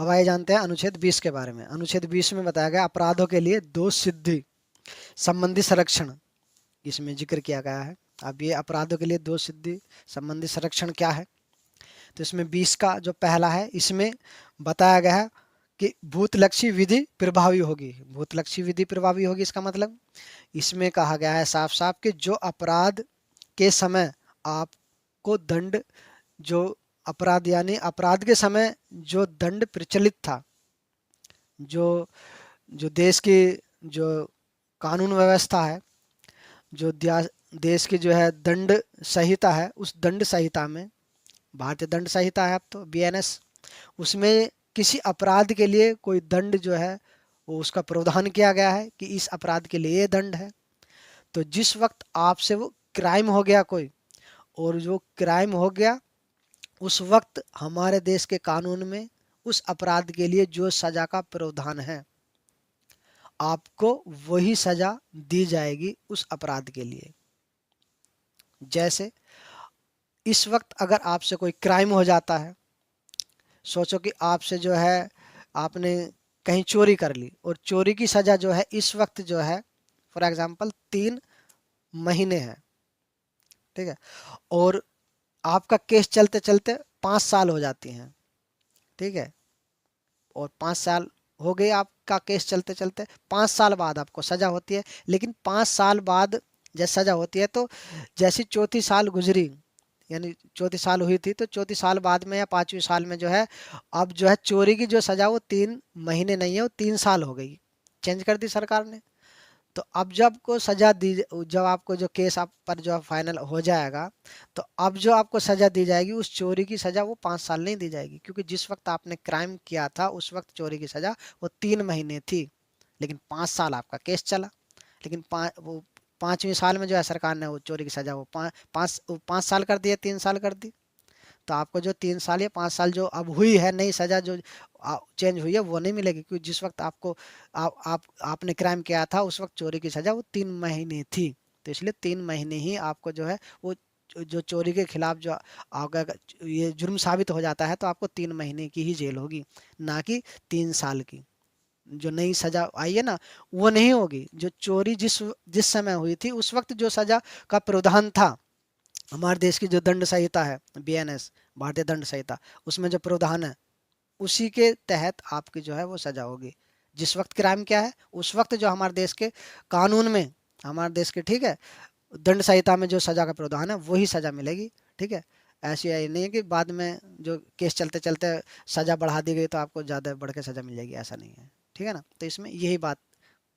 अब आइए जानते हैं अनुच्छेद 20 के बारे में। अनुच्छेद 20 में बताया गया अपराधों के लिए दोष सिद्धि संबंधी संरक्षण, इसमें जिक्र किया गया है। अब ये अपराधों के लिए दोष सिद्धि संबंधी संरक्षण क्या है, तो इसमें 20 का जो पहला है, इसमें बताया गया है कि भूतलक्षी विधि प्रभावी होगी। भूतलक्षी विधि प्रभावी होगी, इसका मतलब इसमें कहा गया है साफ साफ कि जो अपराध के समय आपको दंड, जो अपराध यानी अपराध के समय जो दंड प्रचलित था, जो जो देश की जो कानून व्यवस्था है, जो देश की जो है दंड संहिता है, उस दंड संहिता में, भारतीय दंड संहिता है अब तो BNS, उसमें किसी अपराध के लिए कोई दंड जो है वो उसका प्रावधान किया गया है कि इस अपराध के लिए ये दंड है। तो जिस वक्त आपसे वो क्राइम हो गया कोई, और जो क्राइम हो गया उस वक्त हमारे देश के कानून में उस अपराध के लिए जो सजा का प्रावधान है, आपको वही सजा दी जाएगी उस अपराध के लिए। जैसे इस वक्त अगर आपसे कोई क्राइम हो जाता है, सोचो कि आपसे जो है आपने कहीं चोरी कर ली, और चोरी की सजा जो है इस वक्त जो है फॉर एग्जांपल 3 महीने है, ठीक है, और आपका केस चलते चलते 5 साल हो जाती हैं, ठीक है, और 5 साल हो गए आपका केस चलते चलते, 5 साल बाद आपको सजा होती है। लेकिन 5 साल बाद जब सजा होती है तो जैसी चौथी साल गुजरी, यानी चौथी साल हुई थी, तो चौथी साल बाद में या 5वीं साल में जो है अब जो है चोरी की जो सजा वो 3 महीने नहीं है, वो 3 साल हो गई, चेंज कर दी सरकार ने। तो अब जब को सजा दी, जब आपको जो केस आप पर जो फाइनल हो जाएगा, तो अब जो आपको सजा दी जाएगी उस चोरी की सजा वो 5 साल नहीं दी जाएगी, क्योंकि जिस वक्त आपने क्राइम किया था उस वक्त चोरी की सजा वो 3 महीने थी, लेकिन 5 साल आपका केस चला। लेकिन वो 5वीं साल में जो है सरकार ने वो चोरी की सजा वो 5 साल कर दी, 3 साल कर दी। तो आपको जो 3 साल या 5 साल जो अब हुई है नई सजा जो चेंज हुई है वो नहीं मिलेगी, क्योंकि जिस वक्त आपको आपने क्राइम किया था उस वक्त चोरी की सजा वो 3 महीने थी। तो इसलिए 3 महीने ही आपको जो है वो जो चोरी के खिलाफ जो अगर ये जुर्म साबित हो जाता है तो आपको 3 महीने की ही जेल होगी, ना कि 3 साल की। जो नई सजा आई है ना वो नहीं होगी। जो चोरी जिस जिस समय हुई थी उस वक्त जो सजा का प्रावधान था, हमारे देश की जो दंड संहिता है BNS, भारतीय दंड संहिता, उसमें जो प्रावधान है उसी के तहत आपकी जो है वो सजा होगी। जिस वक्त क्राइम क्या है उस वक्त जो हमारे देश के कानून में, हमारे देश के, ठीक है, दंड संहिता में जो सजा का प्रावधान है वही सजा मिलेगी, ठीक है। ऐसी आई नहीं है कि बाद में जो केस चलते चलते सजा बढ़ा दी गई तो आपको ज़्यादा बढ़ के सजा मिल जाएगी, ऐसा नहीं है, ठीक है ना। तो इसमें यही बात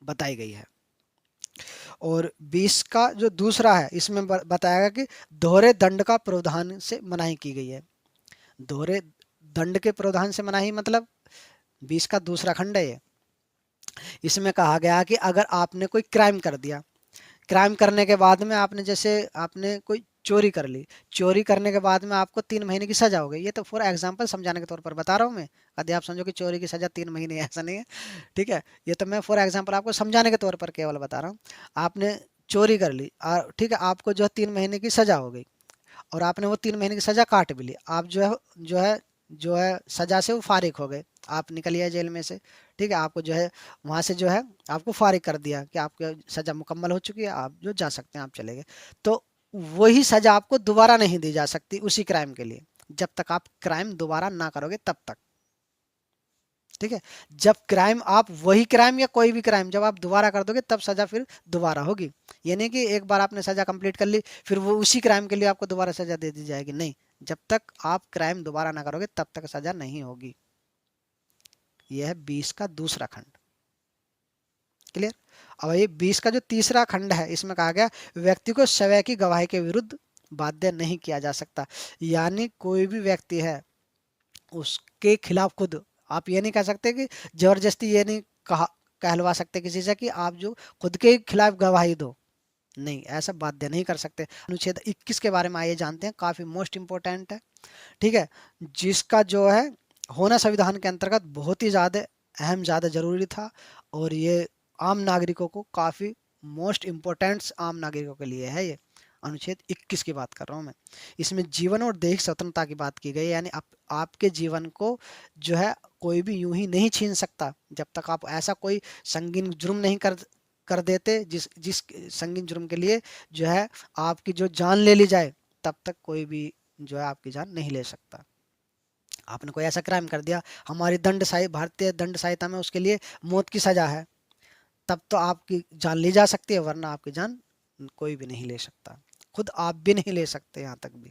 बताई गई है। और 20 का जो दूसरा है इसमें बताया गया कि दोहरे दंड का प्रावधान से मनाही की गई है। दोहरे दंड के प्रावधान से मनाही मतलब 20 का दूसरा खंड है ये। इसमें कहा गया कि अगर आपने कोई क्राइम कर दिया, क्राइम करने के बाद में आपने, जैसे आपने कोई चोरी कर ली, चोरी करने के बाद में आपको 3 महीने की सजा हो गई, ये तो फॉर एग्जांपल समझाने के तौर पर बता रहा हूँ मैं, यदि आप समझो कि चोरी की सजा 3 महीने है, ऐसा नहीं है, ठीक है। ये तो मैं फॉर एग्जांपल आपको समझाने के तौर पर केवल बता रहा हूँ। आपने चोरी कर ली और ठीक है, आपको जो 3 महीने की सजा हो गई, और आपने वो 3 महीने की सजा काट भी ली, आप जो है सजा से वो फारिग हो गए, आप निकल गए जेल में से, ठीक है, आपको जो है वहां से जो है आपको फारिग कर दिया कि आपकी सजा मुकम्मल हो चुकी है, आप जो जा सकते हैं, आप चले गए। तो वही सजा आपको दोबारा नहीं दी जा सकती उसी क्राइम के लिए, जब तक आप क्राइम दोबारा ना करोगे तब तक, ठीक है। जब क्राइम आप वही क्राइम या कोई भी क्राइम जब आप दोबारा कर दोगे तब सजा फिर दोबारा होगी। ये नहीं कि एक बार आपने सजा कंप्लीट कर ली फिर वो उसी क्राइम के लिए आपको दोबारा सजा दे दी जाएगी, नहीं, जब तक आप क्राइम दोबारा ना करोगे तब तक सजा नहीं होगी। यह है 20 का दूसरा खंड, क्लियर। अब ये 20 का जो तीसरा खंड है इसमें कहा गया व्यक्ति को स्वयं की गवाही के विरुद्ध बाध्य नहीं किया जा सकता। यानी कोई भी व्यक्ति है उसके खिलाफ खुद आप ये नहीं कह सकते कि जबरदस्ती, ये नहीं कहलवा सकते किसी से कि आप जो खुद के खिलाफ गवाही दो, नहीं, ऐसा बाध्य नहीं कर सकते। अनुच्छेद 21 के बारे में आइए जानते हैं, काफी मोस्ट इंपोर्टेंट है, ठीक है, जिसका जो है होना संविधान के अंतर्गत बहुत ही ज्यादा अहम, ज्यादा जरूरी था, और ये आम नागरिकों को काफी मोस्ट इंपोर्टेंट आम नागरिकों के लिए है। ये अनुच्छेद 21 की बात कर रहा हूँ मैं। इसमें जीवन और दैहिक स्वतंत्रता की बात की गई, यानी आपके जीवन को जो है कोई भी यूं ही नहीं छीन सकता। जब तक आप ऐसा कोई संगीन जुर्म नहीं कर कर देते जिस जिस संगीन जुर्म के लिए जो है आपकी जो जान ले ली जाए, तब तक कोई भी जो है आपकी जान नहीं ले सकता। आपने कोई ऐसा क्राइम कर दिया, हमारी भारतीय दंड संहिता में उसके लिए मौत की सजा है, तब तो आपकी जान ली जा सकती है, वरना आपकी जान कोई भी नहीं ले सकता, खुद आप भी नहीं ले सकते यहाँ तक भी।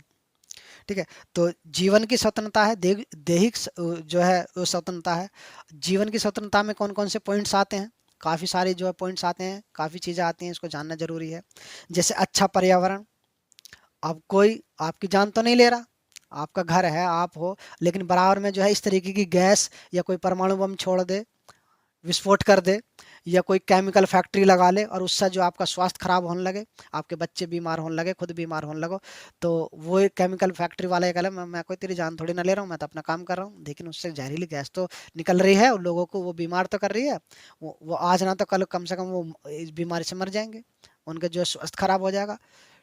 ठीक है, तो जीवन की स्वतंत्रता है, दैहिक जो है वो स्वतंत्रता है। जीवन की स्वतंत्रता में कौन कौन से पॉइंट्स आते हैं? काफ़ी सारे जो है पॉइंट्स आते हैं, काफ़ी चीज़ें आती हैं, इसको जानना जरूरी है। जैसे अच्छा पर्यावरण, अब कोई आपकी जान तो नहीं ले रहा, आपका घर है, आप हो, लेकिन बराबर में जो है इस तरीके की गैस या कोई परमाणु बम छोड़ दे, विस्फोट कर दे, या कोई केमिकल फैक्ट्री लगा ले और उससे जो आपका स्वास्थ्य खराब होने लगे, आपके बच्चे बीमार होने लगे, खुद बीमार होने लगो, तो वो एक केमिकल फैक्ट्री वाला ये कह मैं कोई तेरी जान थोड़ी ना ले रहा हूँ, मैं तो अपना काम कर रहा हूँ, लेकिन उससे जहरीली गैस तो निकल रही है और लोगों को वो बीमार तो कर रही है। वो आज ना तो कल कम से कम वो इस बीमारी से मर जाएंगे, उनका जो स्वास्थ्य खराब हो जाएगा।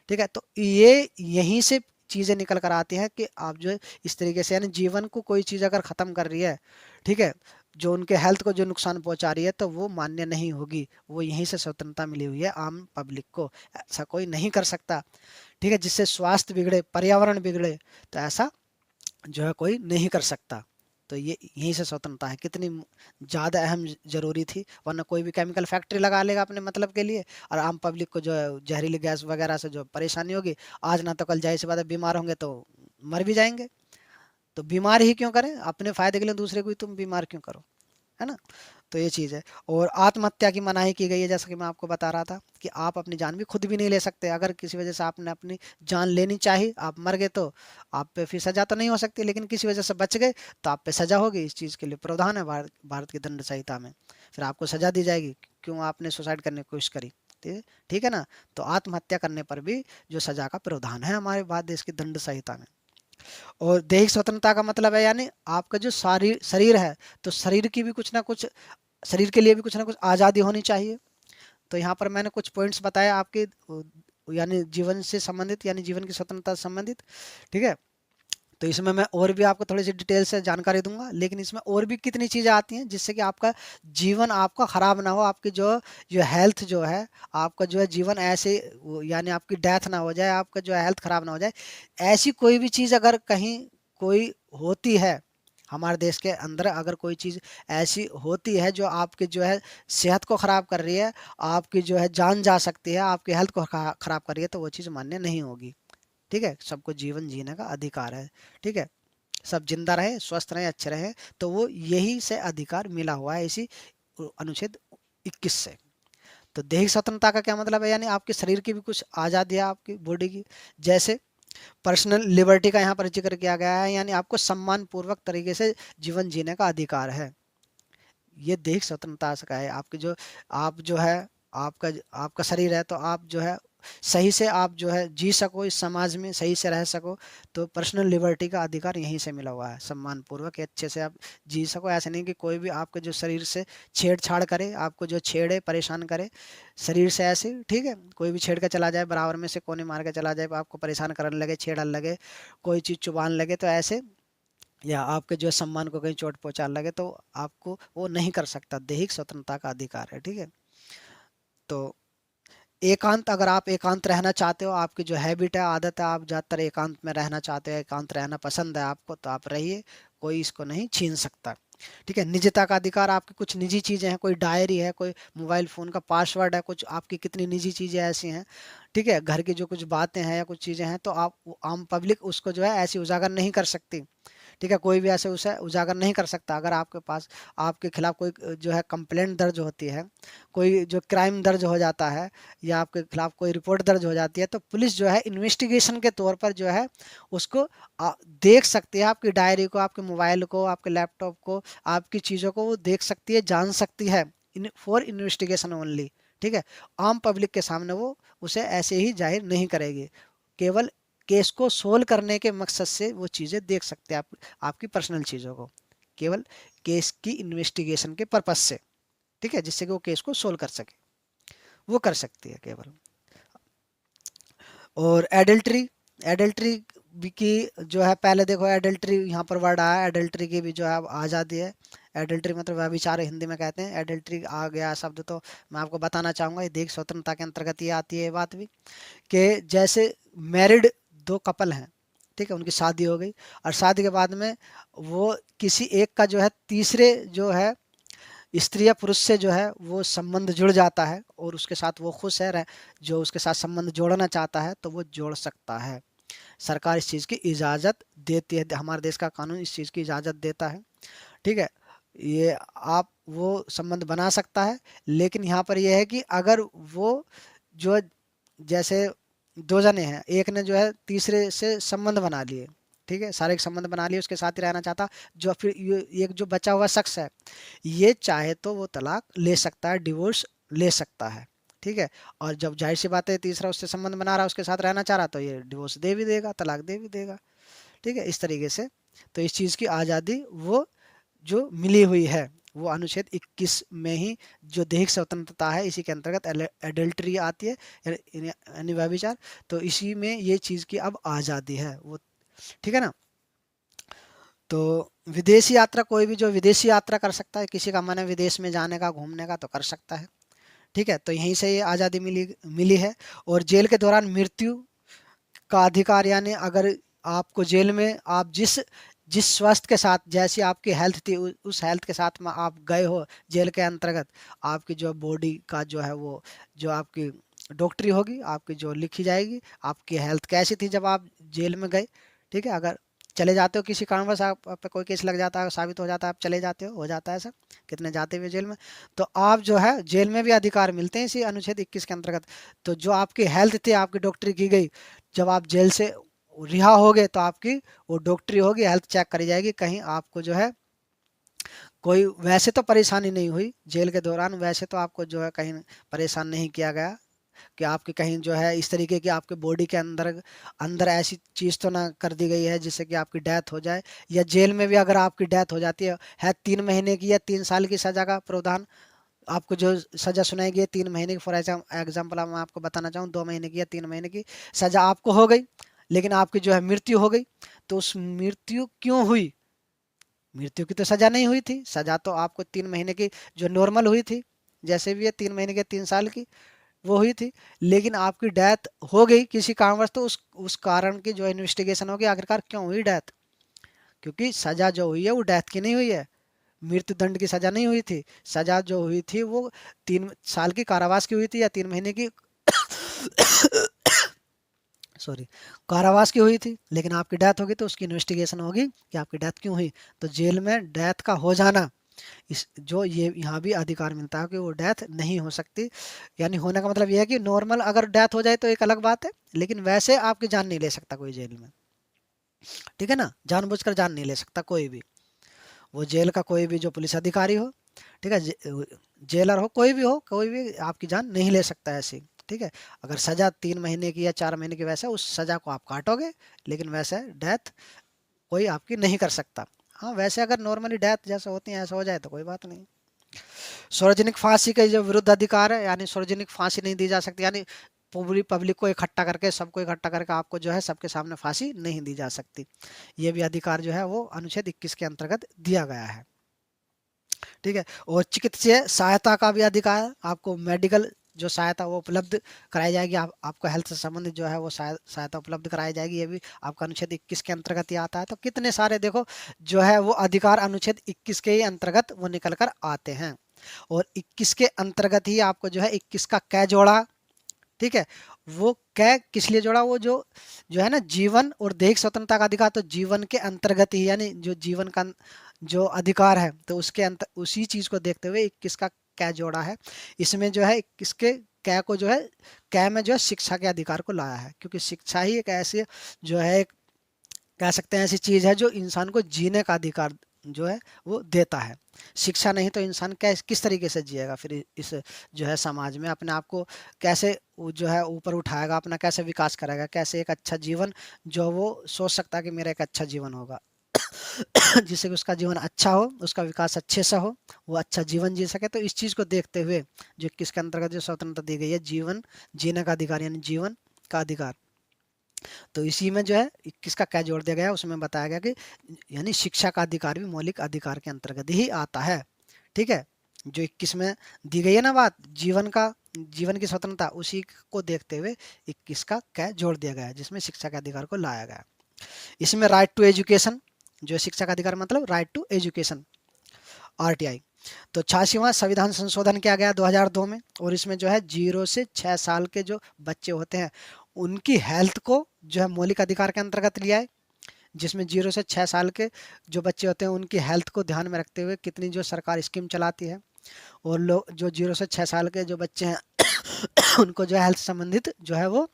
ठीक है, तो ये यहीं से चीज़ें निकल कर आती हैं कि आप जो इस तरीके से, यानी जीवन को कोई चीज़ अगर ख़त्म कर रही है, ठीक है, जो उनके हेल्थ को जो नुकसान पहुंचा रही है, तो वो मान्य नहीं होगी। वो यहीं से स्वतंत्रता मिली हुई है आम पब्लिक को, ऐसा कोई नहीं कर सकता। ठीक है, जिससे स्वास्थ्य बिगड़े, पर्यावरण बिगड़े, तो ऐसा जो है कोई नहीं कर सकता। तो ये यहीं से स्वतंत्रता है, कितनी ज़्यादा अहम जरूरी थी, वरना कोई भी केमिकल फैक्ट्री लगा लेगा अपने मतलब के लिए, और आम पब्लिक को जो है जहरीली गैस वगैरह से जो परेशानी होगी, आज ना तो कल जाहिर सी बात है बीमार होंगे तो मर भी जाएंगे। तो बीमार ही क्यों करें, अपने फायदे के लिए दूसरे को ही तुम बीमार क्यों करो, है ना। तो ये चीज़ है। और आत्महत्या की मनाही की गई है, जैसा कि मैं आपको बता रहा था कि आप अपनी जान भी खुद भी नहीं ले सकते। अगर किसी वजह से आपने अपनी जान लेनी चाहिए, आप मर गए, तो आप पे फिर सजा तो नहीं हो सकती, लेकिन किसी वजह से बच गए तो आप पे सजा होगी। इस चीज़ के लिए प्रावधान है भारत की दंड संहिता में, फिर आपको सजा दी जाएगी क्यों आपने सुसाइड करने की कोशिश करी। ठीक है ना। तो आत्महत्या करने पर भी जो सजा का प्रावधान है हमारे भारत देश की दंड संहिता में। और दैहिक स्वतंत्रता का मतलब है, यानी आपका जो शरीर है, तो शरीर की भी कुछ ना कुछ, शरीर के लिए भी कुछ ना कुछ आज़ादी होनी चाहिए। तो यहाँ पर मैंने कुछ पॉइंट्स बताए आपके, यानी जीवन से संबंधित, यानी जीवन की स्वतंत्रता से संबंधित। ठीक है, तो इसमें मैं और भी आपको थोड़ी सी डिटेल से जानकारी दूंगा, लेकिन इसमें और भी कितनी चीज़ें आती हैं जिससे कि आपका जीवन आपका खराब ना हो, आपकी जो जो हेल्थ जो है, आपका जो है जीवन ऐसे यानी आपकी डेथ ना हो जाए, आपका जो है हेल्थ खराब ना हो जाए। ऐसी कोई भी चीज़ अगर कहीं कोई होती है, हमारे देश के अंदर अगर कोई चीज़ ऐसी होती है जो आपके जो है सेहत को ख़राब कर रही है, आपकी जो है जान जा सकती है, आपकी हेल्थ को ख़राब कर रही है, तो वो चीज़ मान्य नहीं होगी। ठीक है, सबको जीवन जीने का अधिकार है। ठीक है, सब जिंदा रहे, स्वस्थ रहे, अच्छे रहे, तो वो यही से अधिकार मिला हुआ है इसी अनुच्छेद 21 से। तो दैहिक स्वतंत्रता का क्या मतलब है, यानी आपके शरीर की भी कुछ आज़ादी है, आपकी बॉडी की। जैसे पर्सनल लिबर्टी का यहाँ पर जिक्र किया गया है, यानी आपको सम्मान पूर्वक तरीके से जीवन जीने का अधिकार है। ये दैहिक स्वतंत्रता से का है। आपकी जो आप जो है आपका आपका शरीर है, तो आप जो है सही से आप जो है जी सको, इस समाज में सही से रह सको, तो पर्सनल लिबर्टी का अधिकार यहीं से मिला हुआ है, सम्मान पूर्वक अच्छे से आप जी सको। ऐसे नहीं कि कोई भी आपके जो शरीर से छेड़छाड़ करे, आपको जो छेड़े, परेशान करे शरीर से ऐसे, ठीक है, कोई भी छेड़ के चला जाए, बराबर में से कोने मार के चला जाए, आपको परेशान करने लगे, छेड़ने लगे, कोई चीज़ चुबाने लगे, तो ऐसे, या आपके जो सम्मान को कहीं चोट पहुंचा लगे, तो आपको वो नहीं कर सकता। दैहिक स्वतंत्रता का अधिकार है। ठीक है, तो एकांत, अगर आप एकांत रहना चाहते हो, आपकी जो हैबिट है, आदत है, आप ज़्यादातर एकांत में रहना चाहते हो, एकांत रहना पसंद है आपको, तो आप रहिए, कोई इसको नहीं छीन सकता। ठीक है, निजता का अधिकार, आपकी कुछ निजी चीज़ें हैं, कोई डायरी है, कोई मोबाइल फ़ोन का पासवर्ड है, कुछ आपकी कितनी निजी चीज़ें ऐसी हैं, ठीक है, घर की जो कुछ बातें हैं या कुछ चीज़ें हैं, तो आप आम पब्लिक उसको जो है ऐसी उजागर नहीं कर सकती। ठीक है, कोई भी ऐसे उसे उजागर नहीं कर सकता। अगर आपके पास आपके खिलाफ कोई जो है कंप्लेंट दर्ज होती है, कोई जो क्राइम दर्ज हो जाता है, या आपके खिलाफ कोई रिपोर्ट दर्ज हो जाती है, तो पुलिस जो है इन्वेस्टिगेशन के तौर पर जो है उसको देख सकती है, आपकी डायरी को, आपके मोबाइल को, आपके लैपटॉप को, आपकी चीज़ों को वो देख सकती है, जान सकती है, फॉर इन्वेस्टिगेशन ओनली। ठीक है, आम पब्लिक के सामने वो उसे ऐसे ही जाहिर नहीं करेगी, केवल केस को सोल्व करने के मकसद से वो चीज़ें देख सकते हैं, आपकी पर्सनल चीज़ों को, केवल केस की इन्वेस्टिगेशन के पर्पज से। ठीक है, जिससे कि वो केस को सोल्व कर सके, वो कर सकती है केवल। और एडल्ट्री, एडल्ट्री भी की जो है, पहले देखो एडल्ट्री यहाँ पर वर्ड आया, एडल्ट्री की भी जो है अब आज़ादी है। एडल्ट्री मतलब व्यभिचार हिंदी में कहते हैं, एडल्ट्री आ गया शब्द, तो मैं आपको बताना चाहूँगा ये देश स्वतंत्रता के अंतर्गत ये आती है ये बात भी, कि जैसे मैरिड दो कपल हैं, ठीक है, उनकी शादी हो गई और शादी के बाद में वो किसी एक का जो है तीसरे जो है स्त्री या पुरुष से जो है वो संबंध जुड़ जाता है और उसके साथ वो खुश है, जो उसके साथ संबंध जोड़ना चाहता है तो वो जोड़ सकता है। सरकार इस चीज़ की इजाज़त देती है, हमारे देश का कानून इस चीज़ की इजाज़त देता है, ठीक है। ये आप वो संबंध बना सकता है, लेकिन यहाँ पर यह है कि अगर वो जो जैसे दो जने हैं, एक ने जो है तीसरे से संबंध बना लिए, ठीक है, शारीरिक संबंध बना लिए, उसके साथ ही रहना चाहता, जो फिर ये एक जो बचा हुआ शख्स है ये चाहे तो वो तलाक ले सकता है, डिवोर्स ले सकता है, ठीक है। और जब जाहिर सी बात है तीसरा उससे संबंध बना रहा, उसके साथ रहना चाह रहा, तो ये डिवोर्स दे भी देगा, तलाक दे भी देगा, ठीक है, इस तरीके से। तो इस चीज़ की आज़ादी वो जो मिली हुई है वो अनुच्छेद 21 में ही, जो दैहिक स्वतंत्रता है इसी के अंतर्गत एडल्ट्री आती है, यानी व्यभिचार, तो इसी में ये चीज़ की अब आज़ादी है वो, ठीक है ना। तो विदेशी यात्रा, कोई भी जो विदेशी यात्रा कर सकता है, किसी का मन है विदेश में जाने का, घूमने का, तो कर सकता है, ठीक है, तो यहीं से ये आज़ादी मिली मिली है। और जेल के दौरान मृत्यु का अधिकार, यानी अगर आपको जेल में आप जिस जिस स्वास्थ्य के साथ, जैसी आपकी हेल्थ थी उस हेल्थ के साथ में आप गए हो जेल के अंतर्गत, आपकी जो बॉडी का जो है वो जो आपकी डॉक्टरी होगी, आपकी जो लिखी जाएगी, आपकी हेल्थ कैसी थी जब आप जेल में गए, ठीक है। अगर चले जाते हो किसी कारणवश, आप पे कोई केस लग जाता है, साबित हो जाता है, आप चले जाते हो जाता है ऐसा, कितने जाते हुए जेल में, तो आप जो है जेल में भी अधिकार मिलते हैं इसी अनुच्छेद 21 के अंतर्गत। तो जो आपकी हेल्थ थी, आपकी डॉक्टरी की गई, जब आप जेल से रिहा हो गए तो आपकी वो डॉक्टरी होगी, हेल्थ चेक करी जाएगी, कहीं आपको जो है कोई वैसे तो परेशानी नहीं हुई जेल के दौरान, वैसे तो आपको जो है कहीं परेशान नहीं किया गया कि आपकी कहीं जो है इस तरीके की आपके बॉडी के अंदर अंदर ऐसी चीज़ तो ना कर दी गई है जिससे कि आपकी डेथ हो जाए, या जेल में भी अगर आपकी डेथ हो जाती है 3 महीने की या 3 साल की सज़ा का प्रावधान, आपको जो सज़ा सुनाई गई है 3 महीने की, फॉर एग्जाम्पल मैं आपको बताना चाहूँ 2 महीने की या 3 महीने की सज़ा आपको हो गई, लेकिन आपकी जो है मृत्यु हो गई, तो उस मृत्यु क्यों हुई, मृत्यु की तो सज़ा नहीं हुई थी, सज़ा तो आपको 3 महीने की जो नॉर्मल हुई थी, जैसे भी है 3 महीने के 3 साल की वो हुई थी, लेकिन आपकी डेथ हो गई किसी कारणवश, तो उस कारण की जो इन्वेस्टिगेशन होगी आखिरकार क्यों हुई डेथ, क्योंकि सज़ा जो हुई है वो डेथ की नहीं हुई है, मृत्यु दंड की सज़ा नहीं हुई थी, सज़ा जो हुई थी वो 3 साल की कारावास की हुई थी या 3 महीने की सॉरी कारावास की हुई थी, लेकिन आपकी डेथ होगी तो उसकी इन्वेस्टिगेशन होगी कि आपकी डेथ क्यों हुई। तो जेल में डेथ का हो जाना, इस जो ये यहाँ भी अधिकार मिलता है कि वो डेथ नहीं हो सकती, यानी होने का मतलब ये है कि नॉर्मल अगर डेथ हो जाए तो एक अलग बात है, लेकिन वैसे आपकी जान नहीं ले सकता कोई जेल में, ठीक है ना, जानबूझकर जान नहीं ले सकता कोई भी, वो जेल का कोई भी जो पुलिस अधिकारी हो, ठीक है, जेलर हो, कोई भी हो, कोई भी आपकी जान नहीं ले सकता ऐसी, ठीक है। अगर सजा 3 महीने की या 4 महीने की, वैसे उस सजा को आप काटोगे, लेकिन वैसे डेथ कोई आपकी नहीं कर सकता। हाँ, वैसे अगर नॉर्मली डेथ जैसे होती है ऐसा हो जाए तो कोई बात नहीं। सार्वजनिक फांसी का जो विरुद्ध अधिकार है, यानी सार्वजनिक फांसी नहीं दी जा सकती, यानी पूरी पब्लिक को इकट्ठा करके, सबको इकट्ठा करके आपको जो है सबके सामने फांसी नहीं दी जा सकती, ये भी अधिकार जो है वो अनुच्छेद 21 के अंतर्गत दिया गया है, ठीक है। और चिकित्सीय सहायता का भी अधिकार है, आपको मेडिकल जो सहायता वो उपलब्ध कराई जाएगी, आपको हेल्थ से संबंधित जो है वो सहायता उपलब्ध कराई जाएगी, ये भी आपका अनुच्छेद 21 के अंतर्गत ही आता है। तो कितने सारे देखो जो है वो अधिकार अनुच्छेद 21 के ही अंतर्गत वो निकल कर आते हैं, और 21 के अंतर्गत ही आपको जो है 21 का कै जोड़ा, ठीक है, वो कै किस लिए जोड़ा, वो जो जो है ना जीवन और दैहिक स्वतंत्रता का अधिकार, तो जीवन के अंतर्गत ही, यानी जो जीवन का जो अधिकार है तो उसके अंतर उसी चीज को देखते हुए 21 का कै जोड़ा है। इसमें जो है 21 के कै को जो है कै में जो है शिक्षा के अधिकार को लाया है, क्योंकि शिक्षा ही एक ऐसी जो है एक कह सकते हैं ऐसी चीज है जो इंसान को जीने का अधिकार जो है वो देता है। शिक्षा नहीं तो इंसान कैसे किस तरीके से जिएगा फिर इस जो है समाज में, अपने आप को कैसे जो है ऊपर उठाएगा, अपना कैसे विकास करेगा, कैसे एक अच्छा जीवन जो वो सोच सकता है कि मेरा एक अच्छा जीवन होगा जिससे कि उसका जीवन अच्छा हो, उसका विकास अच्छे से हो, वो अच्छा जीवन जी सके। तो इस चीज को देखते हुए जो किसके अंतर्गत जो स्वतंत्रता दी गई है, जीवन जीने का अधिकार, यानी जीवन का अधिकार, तो इसी में जो है 21 का क्या जोड़ दिया गया, उसमें बताया गया कि यानी शिक्षा का अधिकार भी मौलिक अधिकार के अंतर्गत ही आता है। ठीक है, जो 21 में दी गई है ना बात, जीवन की स्वतंत्रता, उसी को देखते हुए 21 का क्या जोड़ दिया गया है, जिसमें शिक्षा के अधिकार को लाया गया। इसमें राइट टू एजुकेशन, जो शिक्षा का अधिकार मतलब राइट टू एजुकेशन, आरटीआई। तो 86वां संविधान संशोधन किया गया 2002 में, और इसमें जो है 0 से 6 साल के जो बच्चे होते हैं उनकी हेल्थ को जो है मौलिक अधिकार के अंतर्गत लिया है, जिसमें 0 से 6 साल के जो बच्चे होते हैं उनकी हेल्थ को ध्यान में रखते हुए कितनी जो सरकार स्कीम चलाती है, और लोग जो 0 से 6 साल के जो बच्चे हैं उनको जो है हेल्थ संबंधित जो है वो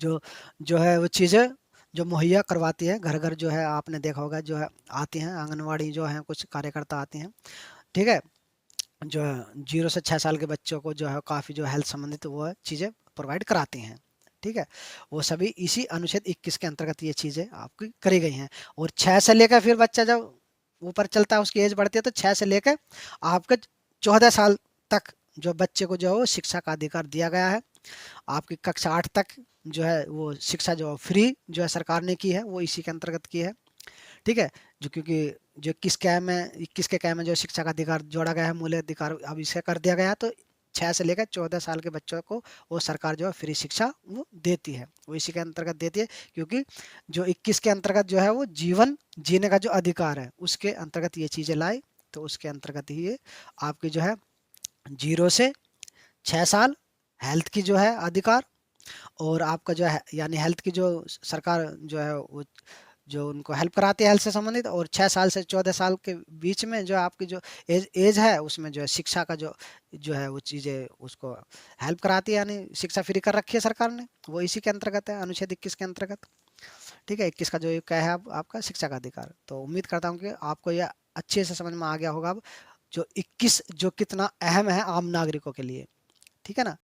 जो जो है वो चीज़ें जो मुहैया करवाती है, घर घर जो है आपने देखा होगा जो है आती हैं, आंगनवाड़ी जो है कुछ कार्यकर्ता आती हैं। ठीक है, जो है 0 से 6 साल के बच्चों को जो है काफ़ी जो हेल्थ संबंधित वो चीज़ें प्रोवाइड कराती हैं। ठीक है, वो सभी इसी अनुच्छेद 21 के अंतर्गत ये चीज़ें आपकी करी गई हैं। और 6 से लेकर फिर बच्चा जब ऊपर चलता है, उसकी एज बढ़ती है, तो 6 से लेकर आपके 14 साल तक जो बच्चे को जो है वो शिक्षा का अधिकार दिया गया है। आपकी कक्षा 8 तक जो है वो शिक्षा जो फ्री जो है सरकार ने की है, वो इसी के अंतर्गत की है। ठीक है, जो क्योंकि जो 21 के कै में जो शिक्षा का अधिकार जोड़ा गया है, मूल्य अधिकार अब इसे कर दिया गया है, तो 6 से लेकर 14 साल के बच्चों को वो सरकार जो है फ्री शिक्षा वो देती है, वो इसी के अंतर्गत देती है, क्योंकि जो 21 के अंतर्गत जो है वो जीवन जीने का जो अधिकार है उसके अंतर्गत ये चीज़ें लाई, तो उसके अंतर्गत ही ये आपकी जो है 0 से 6 साल हेल्थ की जो है अधिकार, और आपका जो है यानी हेल्थ की जो सरकार जो है वो जो उनको हेल्प कराती है हेल्थ से संबंधित, और 6 साल से 14 साल के बीच में जो आपकी जो एज है उसमें जो है शिक्षा का जो जो है वो चीज़ें उसको हेल्प कराती है, यानी शिक्षा फ्री कर रखी है सरकार ने, वो इसी के अंतर्गत है, अनुच्छेद 21 के अंतर्गत। ठीक है, 21 का जो क्या है आपका शिक्षा का अधिकार। तो उम्मीद करता हूँ कि आपको यह अच्छे से समझ में आ गया होगा अब जो 21 जो कितना अहम है आम नागरिकों के लिए। ठीक है ना।